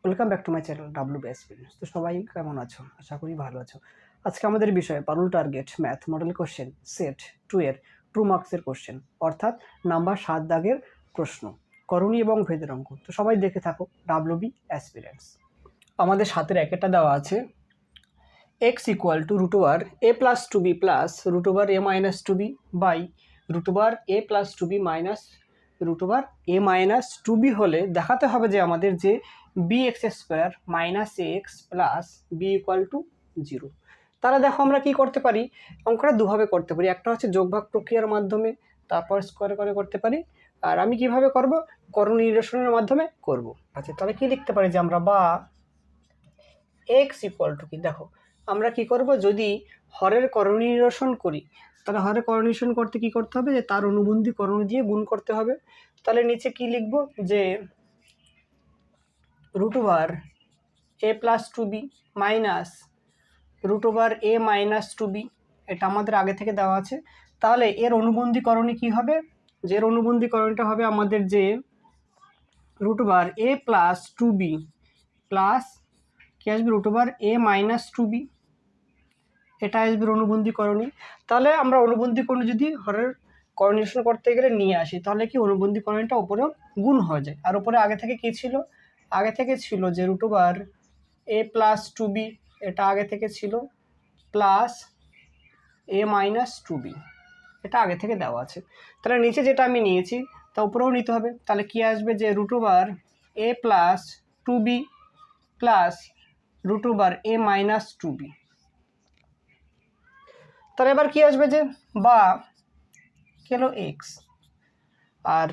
Welcome back to my channel WB experience. তো সবাই কেমন আছো? আশা করি ভালো আছো। আজকে আমাদের বিষয় Parul target math model question set 2 এর 2 মার্কসের কোশ্চেন, অর্থাৎ নাম্বার 7 দাগের প্রশ্ন, করণী এবং ভেদের অঙ্ক। তো সবাই দেখে থাকো ডাব্লিউবি এক্সপিরিয়েন্স। আমাদের 7-এর একেটা দেওয়া আছে x equal to root over a plus 2b plus root over a minus 2b by root over a plus 2b minus root over a minus 2b হলে দেখাতে হবে যে আমাদের যে bx square minus x plus b equal to 0। তাহলে দেখো আমরা কি করতে পারি, অঙ্কটা দুভাবে করতে পারি। একটা হচ্ছে যোগভাগ প্রক্রিয়ার মাধ্যমে, তারপর স্কোয়ার করে করতে পারি। আর আমি কিভাবে করব, করণী নিরসনের মাধ্যমে করব। আচ্ছা, তাহলে কি লিখতে পারি যে আমরা বা x ইকুয়াল টু কি, দেখো আমরা কি করব, যদি হরের করণী নিরসন করি তাহলে হরের করণী নিরসন করতে কি করতে হবে, যে তার অনুবন্ধী করণী দিয়ে গুণ করতে হবে। তাহলে নিচে কি লিখব, যে root over a plus 2b minus root over a minus 2b, এটা আমাদের আগে থেকে দেওয়া আছে। তাহলে এর অনুবন্ধী করণী কী হবে, যে এর অনুবন্ধী করণীটা হবে আমাদের যে root over a plus 2b plus কি আসবে root over a minus 2b, এটা আসবে অনুবন্ধী করণী। তাহলে আমরা অনুবন্ধী করণী যদি হরের করণী নিরসন করতে গেলে নিয়ে আসি, তাহলে কি অনুবন্ধী করণীটা উপরেও গুণ হয়ে যায়। আর উপরে আগে থেকে কি ছিল, আগে থেকে ছিল যে root over a plus 2b, এটা আগে থেকে ছিল, প্লাস a মাইনাস 2b, এটা আগে থেকে দেওয়া আছে। তাহলে নিচে যেটা আমি নিয়েছি তা উপরেও নিতে হবে। তাহলে কি আসবে, যে root over a plus 2b plus root over a minus 2b। তাহলে এবার কি আসবে, যে বা কেলো এক্স, আর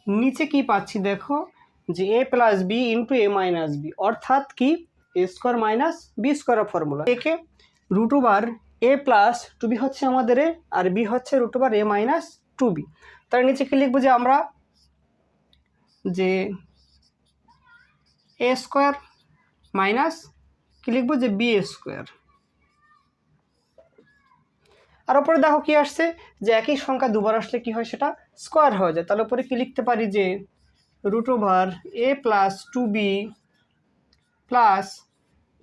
নিচে কি পাচ্ছি দেখো, যে a plus b into a minus b, অর্থাৎ কি a স্কোয়ার মাইনাস বি স্কোয়ারের ফর্মুলা। একে root over a plus 2b হচ্ছে আমাদের a, আর b হচ্ছে root over a minus 2b। তার নিচে কি লিখবো, যে আমরা যে a স্কোয়ার মাইনাস কি লিখবো, যে b স্কোয়ার। আর উপরে দেখো কি আসছে, যে একই সংখ্যা দুবার আসলে কি হয়, সেটা স্কোয়ার হয়ে যায়। তাহলে উপরে কি লিখতে পারি, যে root over a plus 2b plus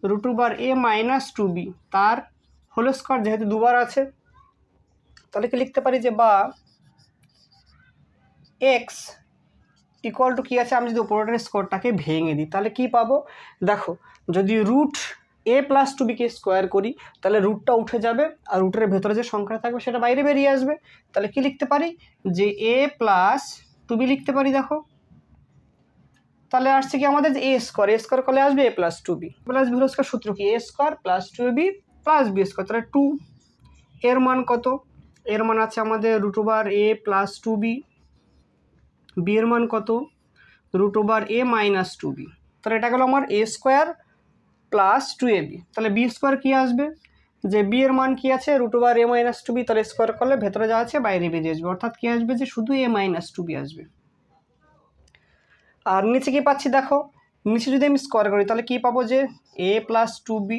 root over a minus 2b তার হোল স্কোয়ার, যেহেতু দুবার আছে তাহলে কি লিখতে পারি, যে বা এক্স ইকুয়াল টু কি আছে, আমি যদি উপরের স্কোয়ারটাকে ভেঙে দিই তাহলে কি পাবো, দেখো যদি রুট a প্লাস 2bকে স্কোয়ার করি তাহলে রুটটা উঠে যাবে, আর রুটের ভেতরে যে সংখ্যা থাকবে সেটা বাইরে বেরিয়ে আসবে। তাহলে কি লিখতে পারি, যে a প্লাস 2b লিখতে পারি। দেখো তাহলে আসছে কি আমাদের, যে a স্কোয়ার করলে আসবে a plus 2b plus b whole square. সূত্র কি, a square plus 2ab plus b square. তাহলে 2 এর মান কত, এর মান আছে আমাদের root over a plus 2b, b এর মান কত root over a minus 2b। তাহলে এটা গেল আমার a স্কোয়ার প্লাস 2ab। তাহলে b স্কোয়ার কী আসবে, যে b এর মান কি আছে root over a minus 2b, তাহলে স্কোয়ার করলে ভেতরে যা আছে বাইরে বেরিয়ে আসবে, অর্থাৎ কি আসবে, যে শুধু a মাইনাস 2b আসবে। আর নিচে কি পাচ্ছি দেখো, নিচে যদি আমি স্কোয়ার করি তাহলে কি পাবো, যে a প্লাস 2b,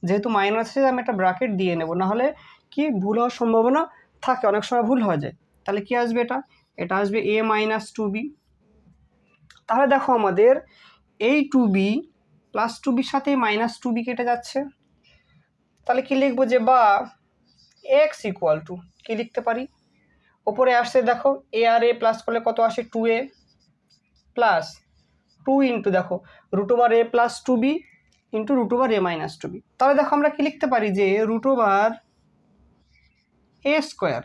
যেহেতু মাইনাস আছে আমি একটা ব্র্যাকেট দিয়ে নেব, নাহলে কি ভুল হওয়ার সম্ভাবনা থাকে, অনেক সময় ভুল হয়ে যায়। তাহলে কি আসবে, এটা আসবে a মাইনাস 2b। তাহলে দেখো আমাদের এই 2b প্লাস 2bর সাথে মাইনাস 2b কেটে যাচ্ছে। তাহলে কি লিখবো, যে বা x ইকুয়াল টু কি লিখতে পারি, ওপরে আসছে দেখো a আর a প্লাস করলে কত আসে, 2a প্লাস 2 ইন্টু দেখো root over a plus 2b into root over a minus 2b। তাহলে দেখো আমরা কি লিখতে পারি, যে root over a square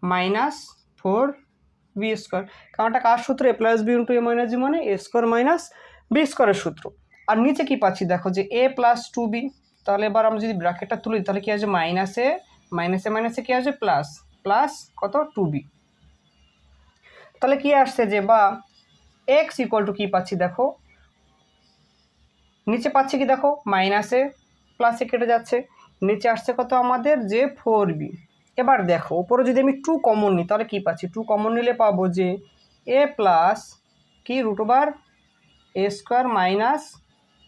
minus 4b square, কারণ এটা কার সূত্র, a plus b into a minus b মানে a স্কোয়ার মাইনাস বি স্কোয়ারের সূত্র। আর নিচে কি পাচ্ছি দেখো, যে a প্লাস 2b। তাহলে এবার আমরা যদি ব্র্যাকেটটা তুলি তাহলে কি আসবে, মাইনাসে মাইনাসে কি আসবে, প্লাস প্লাস কত 2b। তাহলে কি আসছে, যে বা x ইকুয়াল টু কি পাচ্ছি দেখো, নিচে পাচ্ছি কি দেখো মাইনাসে প্লাসে কেটে যাচ্ছে, নিচে আসছে কত আমাদের, যে 4b। এবার দেখো উপরে যদি আমি 2 কমন নিই তাহলে কি পাচ্ছি, 2 কমন নিলে পাবো যে a প্লাস কি root over a square minus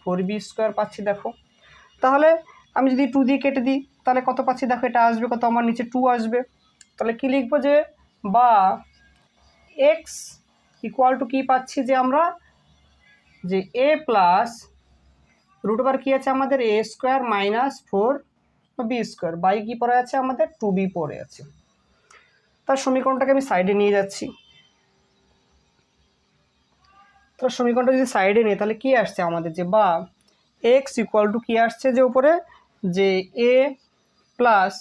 4b square পাচ্ছি। দেখো তাহলে আমি যদি 2 দিয়ে কেটে দিই তাহলে কত পাচ্ছি, দেখো এটা আসবে কত, আমার নিচে 2 আসবে। তাহলে কি লিখবো, যে বা x ইকুয়াল টু কি পাচ্ছি, যে আমরা যে এ প্লাস রুট ওভার কী আছে আমাদের a square minus 4b square by কী পড়ে আছে আমাদের 2b পড়ে আছে। তার সমীকরণটাকে আমি সাইডে নিয়ে যাচ্ছি। তার সমীকরণটা যদি সাইডে নিই তাহলে কী আসছে আমাদের যে বা এক্স ইকুয়াল টু কী আসছে যে উপরে যে এ প্লাস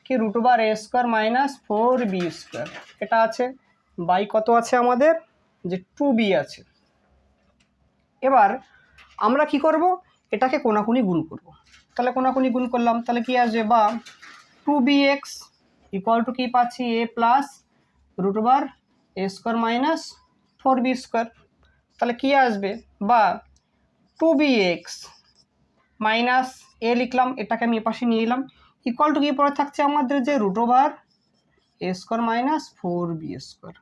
কি root over a square minus 4b square এটা আছে বাই কত আছে আমাদের যে 2b আছে। এবার আমরা কি করব এটাকে কোনাকুনি গুণ করব। তাহলে কোনাকুনি গুণ করলাম তাহলে কি আসবে বা 2bx ইকুয়াল টু কী পাচ্ছি এ plus root over a square minus 4b square. তাহলে কি আসবে বা 2bx মাইনাস এ লিখলাম এটাকে আমি এপাশে নিয়ে এলাম ইকুয়াল টু কি পরে থাকছে আমাদের যে root over a square minus 4b square.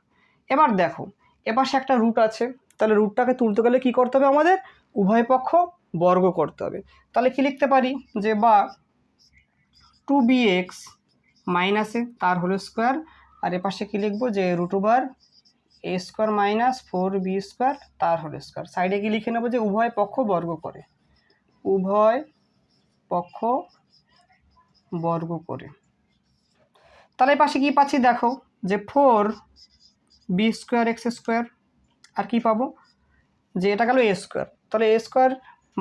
এবার দেখো এপাশে একটা রুট আছে তাহলে রুটটাকে তুলতে গেলে কি করতে হবে আমাদের উভয় পক্ষ বর্গ করতে হবে। তাহলে কি লিখতে পারি যে বা 2bx মাইনাসে তার হোল স্কোয়ার আর এপাশে কি লিখবো যে root over a square minus 4b square তার হোল স্কোয়ার। সাইডে কি লিখে নেবো যে উভয় পক্ষ বর্গ করে উভয় পক্ষ বর্গ করে। তাহলে পাশে কি পাচ্ছি দেখো যে 4b স্কোয়ার এক্স স্কোয়ার আর কি পাবো যে এটা গেল এ স্কোয়ার তাহলে এ স্কোয়ার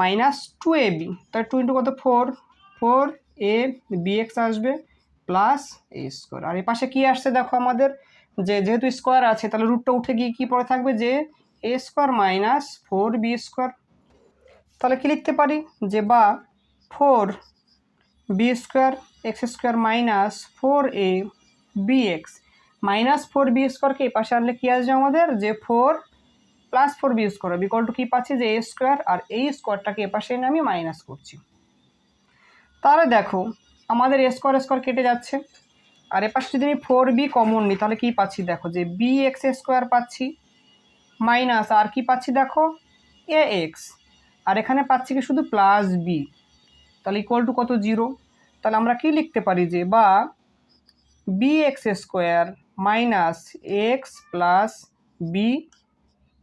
মাইনাস 2ab তাহলে 2 ইন্টু কত 4ab আসবে প্লাস এ স্কোয়ার আর এ পাশে কী আসছে দেখো আমাদের যে যেহেতু স্কোয়ার আছে তাহলে রুটটা উঠে গিয়ে কী পড়ে থাকবে যে এ স্কোয়ার মাইনাস 4b স্কোয়ার। তাহলে কি লিখতে পারি যে বা 4b square x square minus 4abx minus 4b স্কোয়ারকে এই পাশে আনলে কী আসবে আমাদের যে 4 plus 4b square equal to কী পাচ্ছি যে এ স্কোয়ার আর এই স্কোয়ারটাকে এপাশে এনে আমি মাইনাস করছি। তাহলে দেখো আমাদের এ স্কোয়ার কেটে যাচ্ছে আর এপাশে যদি আমি 4b কমন নিই তাহলে কী পাচ্ছি দেখো যে bx স্কোয়ার পাচ্ছি মাইনাস আর কি পাচ্ছি দেখো ax আর এখানে পাচ্ছি কি শুধু প্লাস b তাহলে ইকুয়াল টু কত 0। তাহলে আমরা কি লিখতে পারি যে বা bx square minus x plus b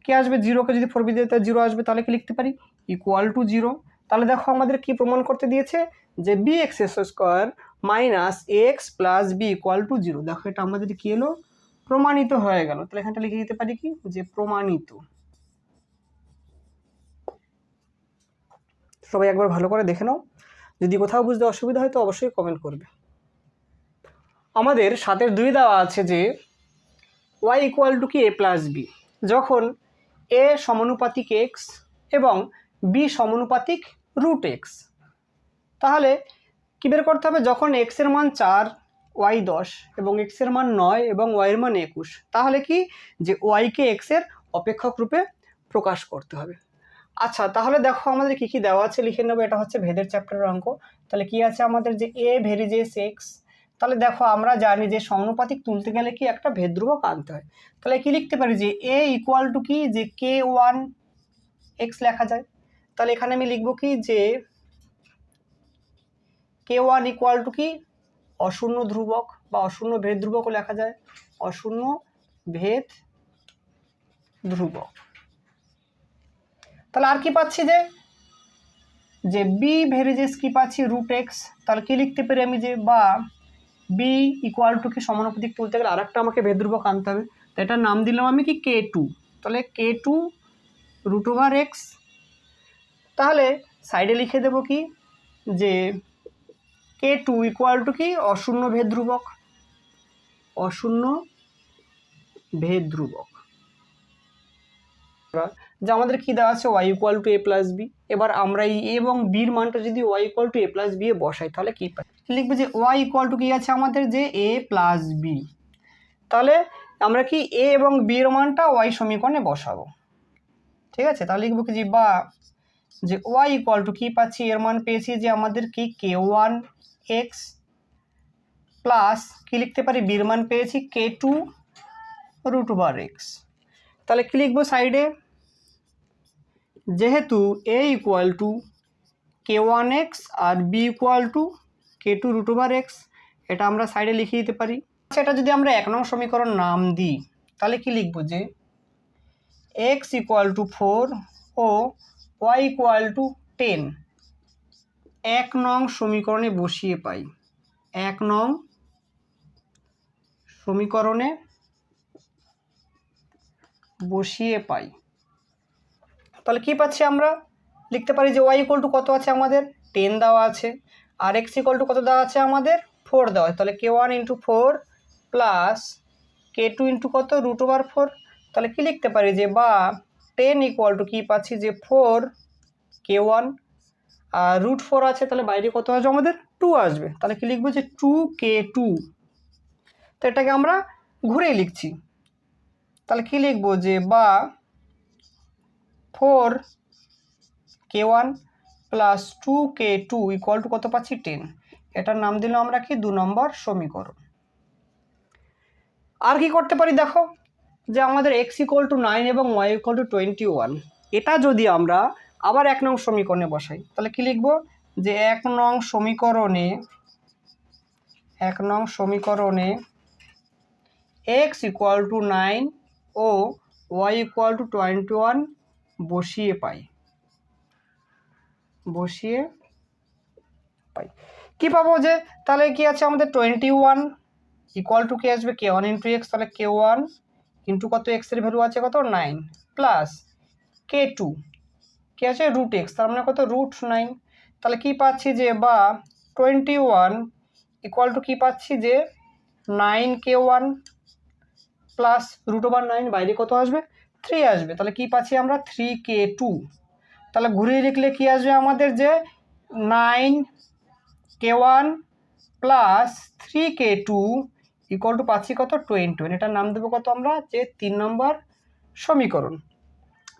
কি আসবে 0কে যদি 4b দিয়ে তাহলে 0 আসবে তাহলে কি লিখতে পারি ইকুয়াল টু 0। তাহলে দেখো আমাদের কি প্রমাণ করতে দিয়েছে যে bx square minus x plus b equal to 0। দেখো এটা আমাদের কি এলো প্রমাণিত হয়ে গেল। তাহলে এখানটা লিখে দিতে পারি কি যে প্রমাণিত। সবাই একবার ভালো করে দেখে নাও, যদি কোথাও বুঝতে অসুবিধা হয় তো অবশ্যই কমেন্ট করবে। আমাদের 7-2 দেওয়া আছে যে y ইকুয়াল টু কি a প্লাস বি যখন a সমানুপাতিক x এবং b সমানুপাতিক রুট x। তাহলে কী বের করতে হবে যখন x এর মান 4 y 10 এবং x এর মান 9 এবং y এর মান 21 তাহলে কি যে y কে x এর অপেক্ষক রূপে প্রকাশ করতে হবে। আচ্ছা তাহলে দেখো আমাদের কী কী দেওয়া আছে লিখে নেবো। এটা হচ্ছে ভেদের চ্যাপ্টারের অঙ্ক। তাহলে কি আছে আমাদের যে a ভেরিজেস x। তাহলে দেখো আমরা জানি যে সমানুপাতিক তুলতে গেলে কি একটা ভেদ ধ্রুবক আনতে হয়। তাহলে কি লিখতে পারি যে a ইকুয়াল টু কি যে k1x লেখা যায়। তাহলে এখানে আমি লিখবো কি যে k1 ইকুয়াল টু কি অশূন্য ধ্রুবক বা অশূন্য ভেদ ধ্রুবকও লেখা যায় অশূন্য ভেদ ধ্রুবক। তাহলে আর কি পাচ্ছি যে বি ভেরিজেস কি পাচ্ছি রুট এক্স। তাহলে কি লিখতে পারি আমি যে বা বি ইকুয়াল টু কি সমানুপাতিক তুলতে গেলে আরেকটা আমাকে ভেদ ধ্রুবক আনতে হবে। তো এটার নাম দিলাম আমি কি k2। তাহলে k2 রুট ওভার এক্স। তাহলে সাইডে লিখে দেবো কি যে k2 ইকুয়াল টু কি অশূন্য ভেদ ধ্রুবক অশূন্য ভেদ ধ্রুবক। যে আমাদের কি দেওয়া আছে y equal to a plus b. এবার আমরা এই a এবং বির মানটা যদি y equal to a plus b এ বসাই তাহলে কী পাই লিখবে যে y ইকুয়াল টু কি আছে আমাদের যে a প্লাস বি। তাহলে আমরা কি a এবং b এর মানটা y সমীকরণে বসাবো। ঠিক আছে তাহলে লিখবো কি বা যে y ইকুয়াল টু কি পাচ্ছি এর মান পেয়েছি যে আমাদের কি k1x প্লাস কি লিখতে পারি বির মান পেয়েছি k2 রুট ওভার এক্স। তাহলে কি লিখবো সাইডে যেহেতু a ইকুয়াল টু k1x আর b equal to k2 root over x এটা আমরা সাইডে লিখে দিতে পারি। সেটা যদি আমরা 1 নং সমীকরণ নাম দিই তাহলে কি লিখবো যে x ইকুয়াল টু 4 ও ওয়াই ইকুয়াল টু 10 1 নং সমীকরণে বসিয়ে পাই। 1 নং সমীকরণে বসিয়ে পাই। তাহলে কি পাচ্ছি আমরা? লিখতে পারি যে ওয়াই ইকুয়াল টু কত আছে আমাদের 10 দেওয়া আছে, আর এক্স ইকুয়াল টু কত দেওয়া আছে আমাদের 4 দেওয়া আছে। তাহলে k1 into 4 plus k2 into কত √4। তাহলে কি লিখতে পারি যে বা 10 ইকুয়াল টু কি পাচ্ছি যে 4 k1 আর √4 আছে, তাহলে বাইরে কত আসবে আমাদের 2 আসবে। তাহলে কি লিখবো যে 2k2। তো এটাকে আমরা ঘুরেই লিখছি। তাহলে কি লিখবো যে বা 4k1 plus 2k2 equal to কত পাচ্ছি 10। এটার নাম দিলাম আমরা কি 2 নম্বর সমীকরণ। আর কি করতে পারি দেখো, যে আমাদের x ইকুয়াল টু 9 এবং y ইকুয়াল টু 21, এটা যদি আমরা আবার 1 নং সমীকরণে বসাই তাহলে কি লিখব যে 1 নং সমীকরণে x ইকুয়াল টু 9 ও y ইকুয়াল টু 21 বসিয়ে পাই। কি পাবো যে তাহলে কি আছে আমাদের 21 ইকুয়াল টু কি আসবে k1 ইন্টু এক্স। তাহলে k1 ইন্টু কত এক্স এর ভ্যালু আছে কত 9 প্লাস k2 কি আছে √x, তার মানে কত √9। তাহলে কি পাচ্ছি যে বা 21 ইকুয়াল টু কি পাচ্ছি যে 9k1 প্লাস √9, বাইরে কত আসবে 3 আসবে। তাহলে কি পাচ্ছি আমরা 3k2। তাহলে ঘুরিয়ে লিখলে কি আসবে আমাদের যে 9k1 plus 3k2 equal to পাচ্ছি কত 21। এটার নাম দেবো কত আমরা যে 3 নম্বর সমীকরণ।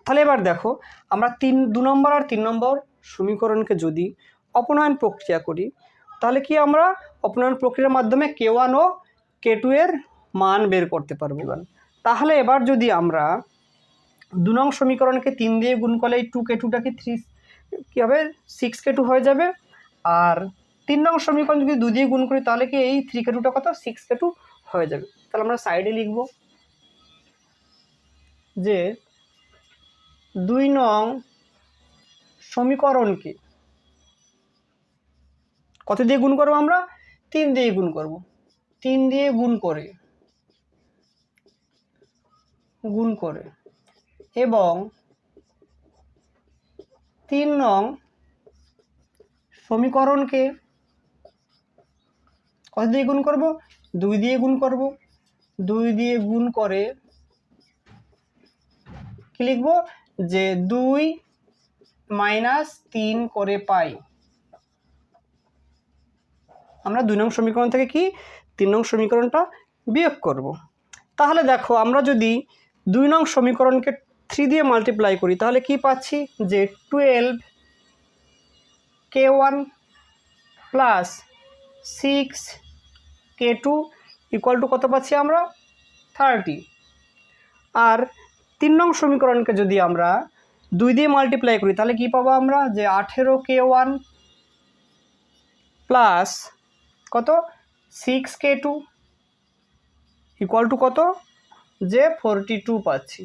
তাহলে এবার দেখো আমরা 2 নম্বর আর 3 নম্বর সমীকরণকে যদি অপনয়ন প্রক্রিয়া করি তাহলে কি আমরা অপনয়ন প্রক্রিয়ার মাধ্যমে k1 ও k2 এর মান বের করতে পারবো। তাহলে এবার যদি আমরা 2 নং সমীকরণকে 3 দিয়ে গুণ করলে এই 2k2টাকে 3 কী হবে 6k2 হয়ে যাবে, আর 3 নং সমীকরণ যদি 2 দিয়ে গুণ করি তাহলে কি এই 3k2টা কত 6k2 হয়ে যাবে। তাহলে আমরা সাইডে লিখব যে 2 নং সমীকরণকে কত দিয়ে গুণ করবো আমরা 3 দিয়ে গুণ করব। 3 দিয়ে গুণ করে এবং 3 নং সমীকরণকে কত দিয়ে গুণ করব 2 দিয়ে গুণ করব। 2 দিয়ে গুণ করে কি লিখব যে 2 - 3 করে পাই। আমরা 2 নং সমীকরণ থেকে কি 3 নং সমীকরণটা বিয়োগ করব। তাহলে দেখো আমরা যদি 2 নং সমীকরণকে 3 দিয়ে মাল্টিপ্লাই করি তাহলে কি পাচ্ছি যে 12k1 plus 6k2 equal to কত পাচ্ছি আমরা 30। আর 3 নং সমীকরণকে যদি আমরা 2 দিয়ে মাল্টিপ্লাই করি তাহলে কি পাবো আমরা যে 18k1 প্লাস কত 6k2 ইকুয়াল টু কত যে 42 পাচ্ছি।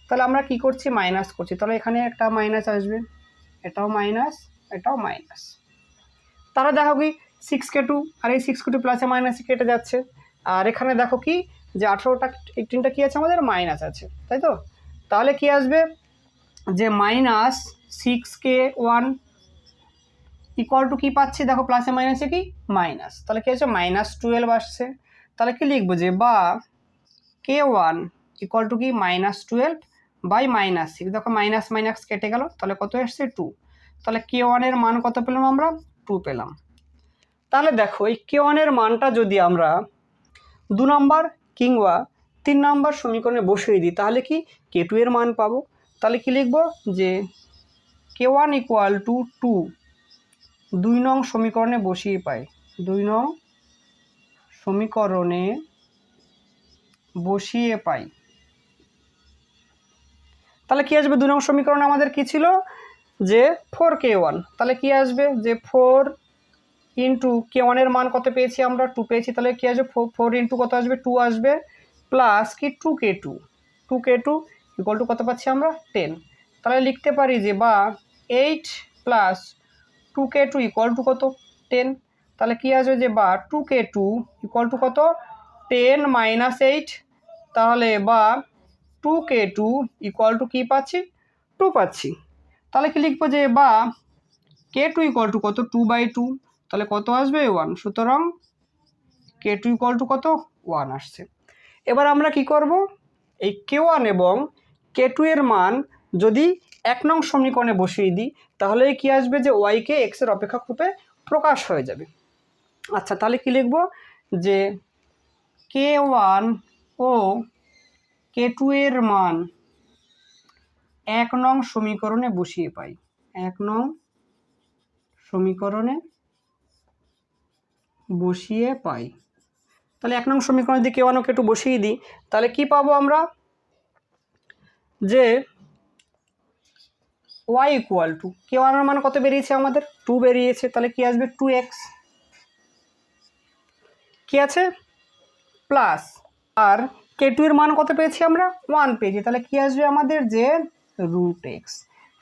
তাহলে আমরা কি করছি মাইনাস করছি। তাহলে এখানে একটা মাইনাস আসবে, এটাও মাইনাস, এটাও মাইনাস। তাহলে দেখো কি 6k2 আর এই 6k2 প্লাসে মাইনাসে কেটে যাচ্ছে। আর এখানে দেখো কি যে 18টা 18টা কি আছে আমাদের মাইনাস আছে, তাই তো। তাহলে কি আসবে যে মাইনাস 6k1 ইকুয়াল টু কি পাচ্ছি দেখো প্লাসে মাইনাসে কি মাইনাস। তাহলে কি আছে -12 আসছে। তাহলে কি লিখবো যে বা k1 ইকুয়াল টু কি -12 বাই -6। দেখো মাইনাস মাইনাস কেটে গেল, তাহলে কত এসছে 2। তাহলে k1 এর মান কত পেলাম আমরা 2 পেলাম। তাহলে দেখো এই k1 এর মানটা যদি আমরা 2 নম্বর কিংবা 3 নম্বর সমীকরণে বসিয়ে দিই তাহলে কি k2 এর মান পাবো। তাহলে কি লিখবো যে k1 ইকুয়াল টু 2 2 নং সমীকরণে বসিয়ে পাই। 2 নং সমীকরণে বসিয়ে পাই। তাহলে কি আসবে 2 নং সমীকরণ আমাদের কি ছিল যে 4k1। তাহলে কি আসবে যে 4 ইন্টু k1 এর মান কত পেয়েছি আমরা 2 পেয়েছি। তাহলে কি আসবে 4 ইন্টু কত আসবে 2 আসবে প্লাস কি 2k2 ইকুয়াল টু কত পাচ্ছি আমরা 10। তাহলে লিখতে পারি যে বা 8 প্লাস 2k2 ইকুয়াল টু কত 10। তাহলে কি আসবে যে বা 2k2 ইকুয়াল টু কত 10 মাইনাস 8। তাহলে বা 2k2 ইকুয়াল টু কী পাচ্ছি 2 পাচ্ছি। তাহলে কি লিখবো যে বা k2 ইকুয়াল টু কত 2/2, তাহলে কত আসবে 1। সুতরাং k2 ইকুয়াল টু কত 1 আসছে। এবার আমরা কি করব, এই k1 এবং k2 এর মান যদি 1 নং সমীকরণে বসিয়ে দিই তাহলে কি আসবে যে ওয়াইকে এক্সের অপেক্ষক রূপে প্রকাশ হয়ে যাবে। আচ্ছা, তাহলে কি লিখব যে k1 ও k2 এর মান 1 নং সমীকরণে বসিয়ে পাই। 1 নং সমীকরণে বসিয়ে পাই। তাহলে 1 নং সমীকরণে যদি k1 ও k2 বসিয়ে দিই তাহলে কি পাবো আমরা যে y ইকুয়াল টু k1 এর মান কত বেরিয়েছে আমাদের 2 বেরিয়েছে। তাহলে কি আসবে 2x, কি আছে প্লাস, আর k2 এর মান কত পেয়েছি আমরা 1 পেয়েছি। তাহলে কি আসবে আমাদের যে √x।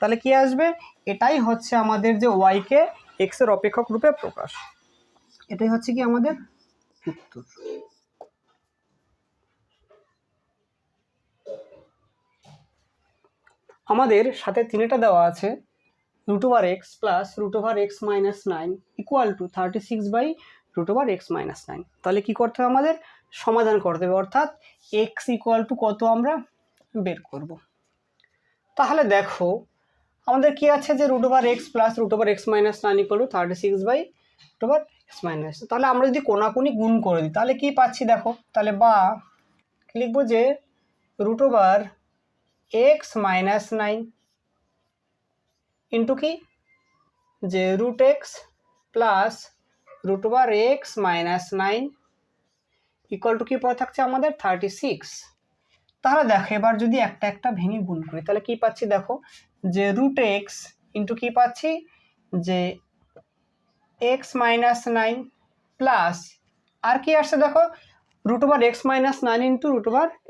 তাহলে কি আসবে, এটাই হচ্ছে আমাদের যে y কে x এর অপেক্ষক রূপে প্রকাশ। এটাই হচ্ছে কি আমাদের উত্তর। আমাদের সাথে 3টা দেওয়া আছে √x plus √x minus 9 equal to 36/√x minus 9। তাহলে কি করতে হবে, আমাদের সমাধান করতে হবে, অর্থাৎ x ইকুয়াল টু কত আমরা বের করব। তাহলে দেখো আমাদের কি আছে যে √x plus √x minus 9 equal to 36/√x minus. তাহলে আমরা যদি কোনাকুনি গুণ করে দিই তাহলে কি পাচ্ছি দেখো, তাহলে বা লিখবো যে √x মাইনাস 9 ইন্টু কি যে √x plus √x minus 9 equal to কি পড়ে থাকছে আমাদের 36। তাহলে দেখো এবার যদি একটা একটা ভেঙে গুণ করি তাহলে কি পাচ্ছি দেখো যে √x ইন্টু কি পাচ্ছি যে x মাইনাস 9 প্লাস আর কি আসছে দেখো √x minus 9 into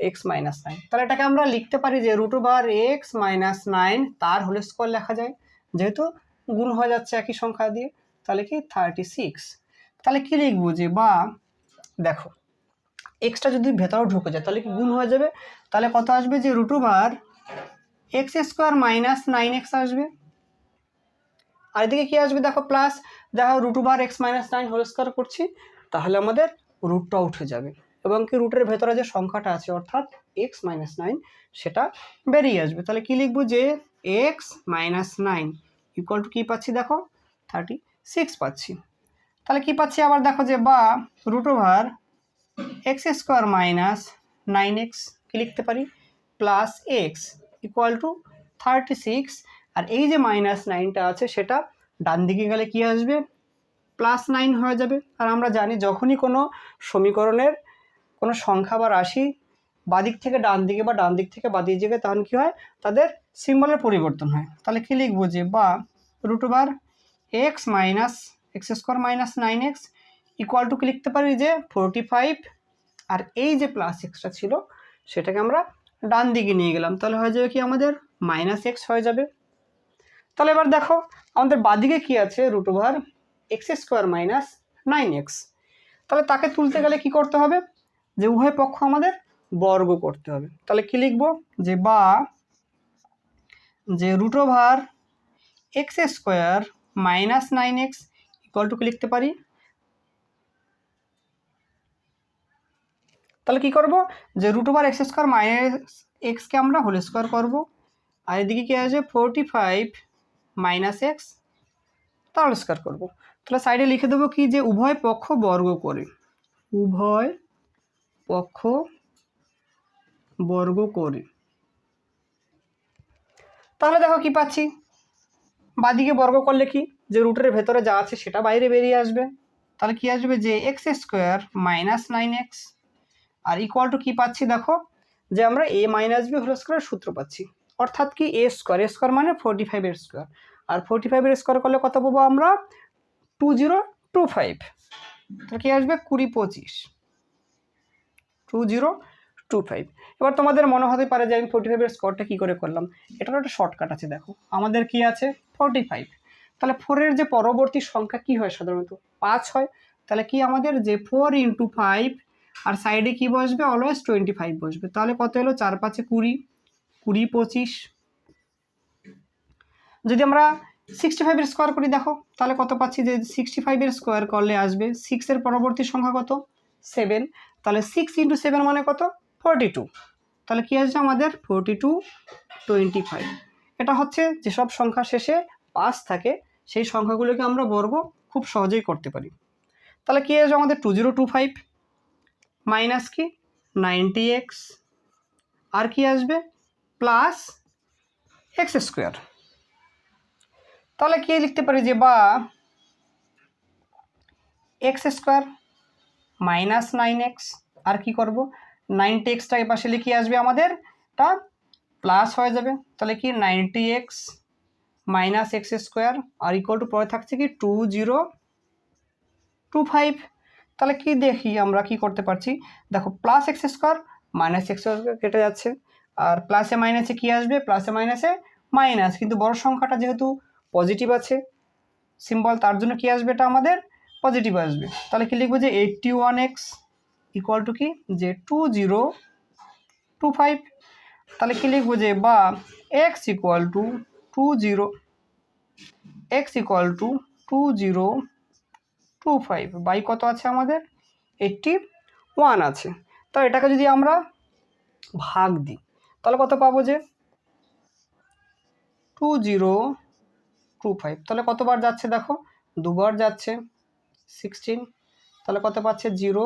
√x minus 9। তাহলে এটাকে আমরা লিখতে পারি যে √x মাইনাস 9 তার হোল স্কোয়ার লেখা যায়, যেহেতু গুণ হয়ে যাচ্ছে একই সংখ্যা দিয়ে। তাহলে কি 36। তাহলে কি লিখবো যে বা দেখো এক্সটা যদি ভেতরে ঢুকে যায় তাহলে কি গুণ হয়ে যাবে। তাহলে কত আসবে যে √x² মাইনাস 9x আসবে, আর এদিকে কি আসবে দেখো প্লাস, দেখো √x মাইনাস 9 হোল স্কোয়ার করছি তাহলে আমাদের রুটটা উঠে যাবে এবং কি রুটের ভেতরে যে সংখ্যাটা আছে অর্থাৎ x মাইনাস 9 সেটা বেরিয়ে আসবে। তাহলে কি লিখবো যে x মাইনাস 9 ইকুয়াল টু কি পাচ্ছি দেখো 36 পাচ্ছি। তাহলে কি পাচ্ছি আবার দেখো যে বা √x² মাইনাস 9x কি লিখতে পারি প্লাস x ইকুয়াল টু 36। আর এই যে মাইনাস 9টা আছে সেটা ডান দিকে গেলে কি আসবে প্লাস 9 হয়ে যাবে। আর আমরা জানি যখনই কোনো সমীকরণের কোনো সংখ্যা বা রাশি বাদিক থেকে ডান দিকে বা ডান দিক থেকে বাদিক দিকে তখন কি হয় তাদের সিম্বলের পরিবর্তন হয়। তাহলে কি লিখবো যে বা √x minus x² minus 9x equal to কি লিখতে পারি যে 45। আর এই যে প্লাস এক্সটা ছিল সেটাকে আমরা ডান দিকে নিয়ে গেলাম, তাহলে হয়ে যাবে কি আমাদের -x হয়ে যাবে। তাহলে এবার দেখো আমাদের বাদিকে কি আছে √x² মাইনাস 9x। তাহলে তাকে তুলতে গেলে কি করতে হবে যে উভয় পক্ষ আমাদের বর্গ করতে হবে। তাহলে কি লিখবো যে বা যে √x² minus 9x equal to কি লিখতে পারি, তাহলে কি করব যে √x² মাইনাস এক্সকে আমরা হোল স্কোয়ার করবো, আর এদিকে কি আছে 45 মাইনাস এক্স তার হোল স্কোয়ার করবো। তাহলে সাইডে লিখে দেবো কি যে উভয় পক্ষ বর্গ করে, উভয় পক্ষ বর্গ করে। তাহলে দেখো কি পাচ্ছি বাদিকে বর্গ করলে কি যে রুটের ভেতরে যা আছে সেটা বাইরে বেরিয়ে আসবে। তাহলে কি আসবে যে x² minus 9x R equal to কি পাচ্ছি দেখো যে আমরা a মাইনাস b হোল স্কোয়ারের সূত্র পাচ্ছি, অর্থাৎ কি a স্কোয়ার মানে 45 এর স্কোয়ার, আর 45 এর স্কোয়ার করলে কত পাবো আমরা 2025। তাহলে কি আসবে 2025 25। এবার তোমাদের মনে হতে পারে যে আমি 45-এর স্কোয়ারটা কী করে করলাম। এটার একটা শর্টকাট আছে, দেখো আমাদের কি আছে 45, তাহলে 4-এর যে পরবর্তী সংখ্যা কি হয় সাধারণত 5 হয়, তাহলে কি আমাদের যে 4 × 5 আর সাইডে কি বসবে অলওয়েজ 25 বসবে, তাহলে কত এলো 4 × 5 = 20, 20 × 25। যদি আমরা 65-এর স্কোয়ার করি দেখো তাহলে কত পাচ্ছি, যে 65-এর স্কোয়ার করলে আসবে 6-এর পরবর্তী সংখ্যা কত 7, তাহলে 6 × 7 মানে কত 42, তাহলে কি আসছে আমাদের 42, 25। এটা হচ্ছে যেসব সংখ্যা শেষে 5 থাকে সেই সংখ্যাগুলোকে আমরা বর্গ খুব সহজেই করতে পারি। তাহলে কি আসবে আমাদের 2025 মাইনাস কি 90x আর কি আসবে প্লাস x²। তাহলে কি লিখতে পারি যে বা x² মাইনাস 9x আর কি করব 90xটা এই পাশে লিখে আসবে আমাদের তা প্লাস হয়ে যাবে, তাহলে কি 90x minus x² R equal to পরে থাকছে কি 2025। তাহলে কি দেখি আমরা কি করতে পারছি, দেখো প্লাস x² মাইনাস x² কেটে যাচ্ছে আর প্লাসে মাইনাসে কি আসবে প্লাসে মাইনাসে মাইনাস, কিন্তু বড় সংখ্যাটা যেহেতু পজিটিভ আছে সিম্বল তার জন্য কি আসবে এটা আমাদের পজিটিভ আসবে। তাহলে কি লিখবো যে 81x ইকুয়াল টু কি যে 2025। তাহলে কি লিখবো যে বা x ইকুয়াল টু 2025 বাই কত আছে আমাদের 81 আছে। তো এটাকে যদি আমরা ভাগ দিই তাহলে কত পাবো যে 2025, তাহলে কতবার যাচ্ছে দেখো দুবার যাচ্ছে 16, তাহলে কত পাচ্ছে 0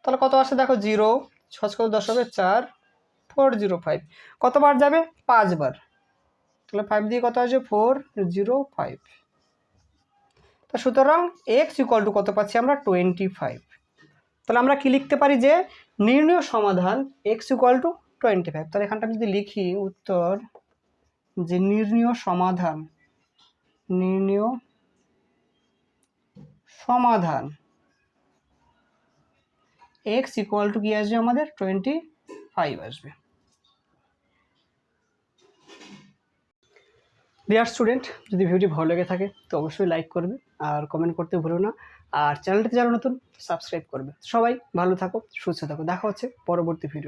তাহলে কত আসছে দেখো 0 6 10 হবে 4 405, কতবার যাবে 5 বার, তাহলে 5 দিয়ে কত আসবে 405। তো সুতরাং x ইকুয়াল টু কত পাচ্ছি আমরা 25। তাহলে আমরা কি লিখতে পারি যে নির্ণয় সমাধান x ইকুয়াল টু 25। তাহলে এখানটা যদি লিখি উত্তর যে নির্ণয় সমাধান x ইকুয়াল টু কি আসবে আমাদের 25 আসবে। ডিয়ার স্টুডেন্ট, যদি ভিডিওটি ভালো লেগে থাকে তো অবশ্যই লাইক করবে আর কমেন্ট করতে ভুলো না, আর চ্যানেলটিতে যারা নতুন সাবস্ক্রাইব করবে। সবাই ভালো থাকো, সুস্থ থাকো, দেখা হচ্ছে পরবর্তী ভিডিও।